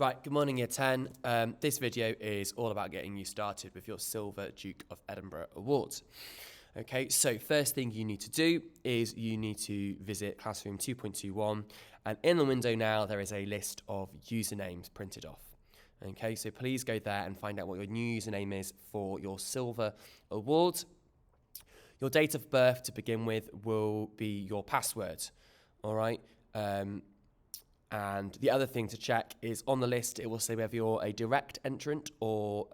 Right, good morning Year 10. This video is all about getting you started with your Silver Duke of Edinburgh Award. Okay, so first thing you need to do is you need to visit Classroom 2.21, and in the window now there is a list of usernames printed off. Okay, so please go there and find out what your new username is for your Silver Award. Your date of birth to begin with will be your password, all right? And the other thing to check is on the list, it will say whether you're a direct entrant or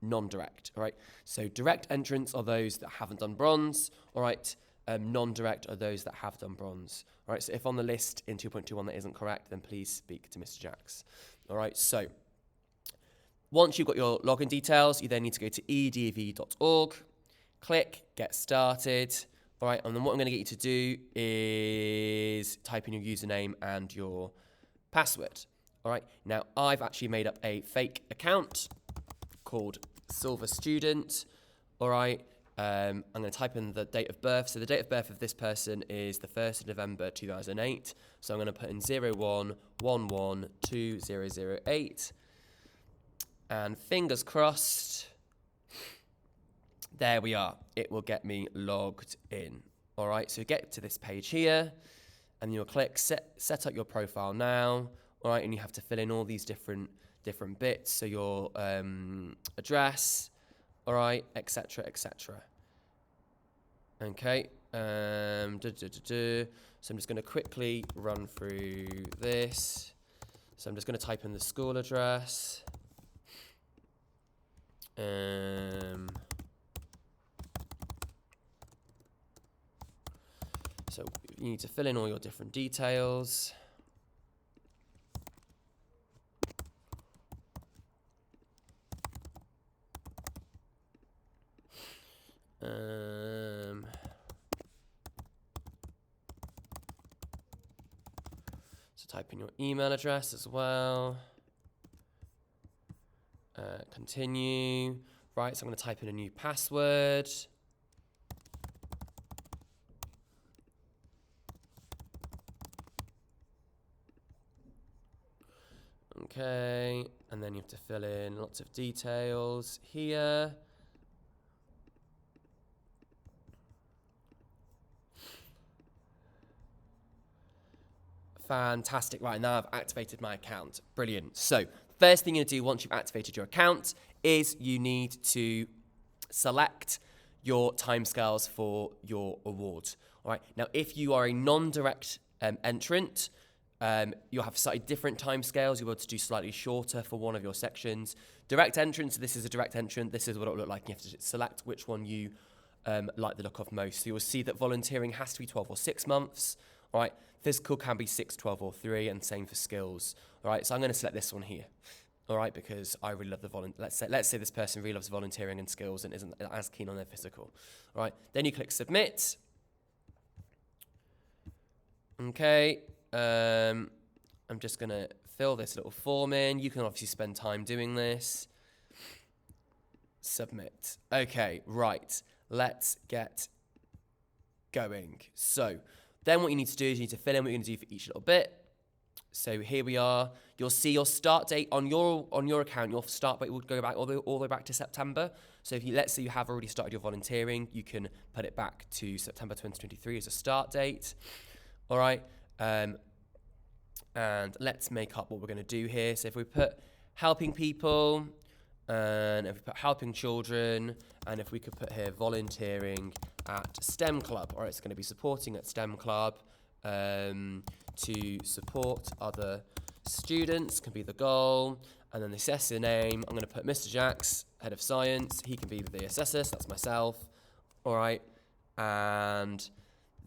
non-direct, all right? So direct entrants are those that haven't done bronze, all right? Non-direct are those that have done bronze, all right? So if on the list in 2.21 that isn't correct, then please speak to Mr. Jacks, all right? So once you've got your login details, you then need to go to edv.org, click Get Started. All right, and then what I'm going to get you to do is type in your username and your password. All right, now I've actually made up a fake account called Silver Student. All right, I'm going to type in the date of birth. So the date of birth of this person is the 1st of November 2008. So I'm going to put in 01112008. And fingers crossed. There we are. It will get me logged in. All right, so get to this page here, and you'll click set up your profile now. All right, and you have to fill in all these different bits. So your address, all right, etc., etc. Okay. So I'm just going to quickly run through this. So I'm just going to type in the school address. So you need to fill in all your different details. So type in your email address as well. Continue. Right, so I'm going to type in a new password. Okay, and then you have to fill in lots of details here. Fantastic. Right, now I've activated my account. Brilliant. So first thing you do once you've activated your account is you need to select your timescales for your award. All right, now if you are a non-direct entrant, you'll have slightly different timescales. You'll be able to do slightly shorter for one of your sections. Direct entrance, this is a direct entrant. This is what it will look like. You have to select which one you like the look of most. So you'll see that volunteering has to be 12 or 6 months. All right, physical can be 6, 12, or 3, and same for skills. All right, so I'm going to select this one here. All right, because I really love the let's say this person really loves volunteering and skills and isn't as keen on their physical. All right, then you click submit. Okay. I'm just going to fill this little form in. You can obviously spend time doing this. Submit. Okay, right. Let's get going. So then what you need to do is you need to fill in what you're going to do for each little bit. So here we are. You'll see your start date on your account. Your start date will go back all the way back to September. So if let's say you have already started your volunteering, you can put it back to September 2023 as a start date. All right. And let's make up what we're going to do here. So if we put helping people, and if we put helping children, and if we could put here volunteering at STEM Club, or it's going to be supporting at STEM Club to support other students, can be the goal. And then the assessor name, I'm going to put Mr. Jacks, head of science. He can be the assessor, so that's myself. All right. And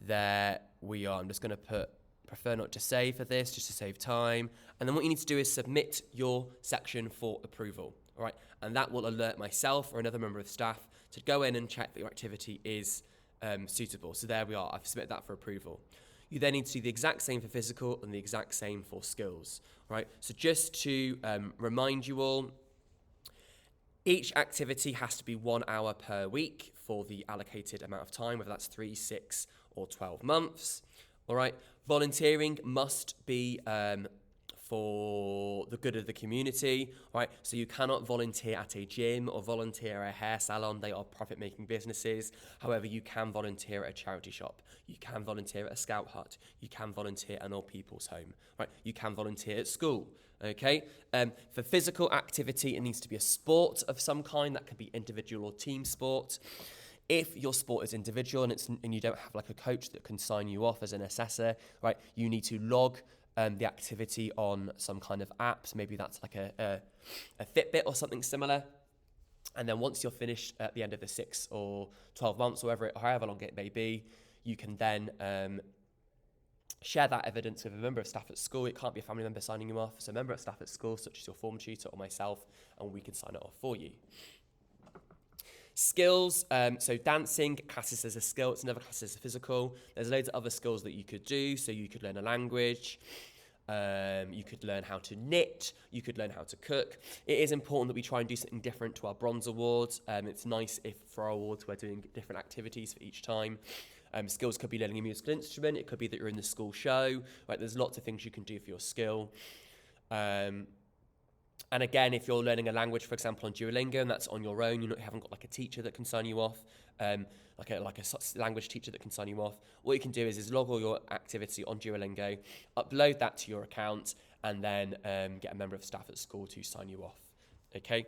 there we are. I'm just going to put prefer not to save for this, just to save time. And then what you need to do is submit your section for approval, all right? And that will alert myself or another member of staff to go in and check that your activity is suitable. So there we are, I've submitted that for approval. You then need to do the exact same for physical and the exact same for skills, right? So just to remind you all, each activity has to be 1 hour per week for the allocated amount of time, whether that's 3, 6, or 12 months. All right, volunteering must be for the good of the community, right? So you cannot volunteer at a gym or volunteer at a hair salon. They are profit-making businesses. However, you can volunteer at a charity shop. You can volunteer at a scout hut. You can volunteer at an old people's home, right? You can volunteer at school, okay? For physical activity, it needs to be a sport of some kind. That can be individual or team sport. If your sport is individual and you don't have like a coach that can sign you off as an assessor, right, you need to log the activity on some kind of apps. Maybe that's like a Fitbit or something similar. And then once you're finished at the end of the 6 or 12 months, or however long it may be, you can then share that evidence with a member of staff at school. It can't be a family member signing you off. So a member of staff at school, such as your form tutor or myself, and we can sign it off for you. Skills, so dancing classes as a skill, it's never classed as a physical. There's loads of other skills that you could do. So you could learn a language, you could learn how to knit, you could learn how to cook. It is important that we try and do something different to our bronze awards. It's nice if for our awards we're doing different activities for each time. Skills could be learning a musical instrument, it could be that you're in the school show, right? There's lots of things you can do for your skill. And again, if you're learning a language, for example, on Duolingo, and that's on your own, you haven't got like a teacher that can sign you off, like a language teacher that can sign you off, what you can do is log all your activity on Duolingo, upload that to your account, and then get a member of staff at school to sign you off. Okay.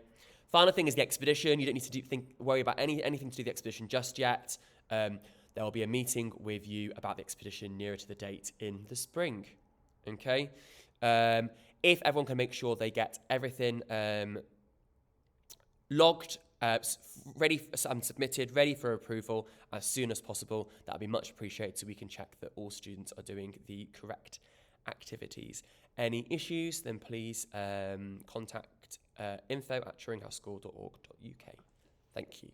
Final thing is the expedition. You don't need to worry about anything to do with the expedition just yet. There will be a meeting with you about the expedition nearer to the date in the spring. Okay. If everyone can make sure they get everything logged, ready and submitted, ready for approval as soon as possible, that would be much appreciated so we can check that all students are doing the correct activities. Any issues, then please contact info@turinghouseschool.org.uk. Thank you.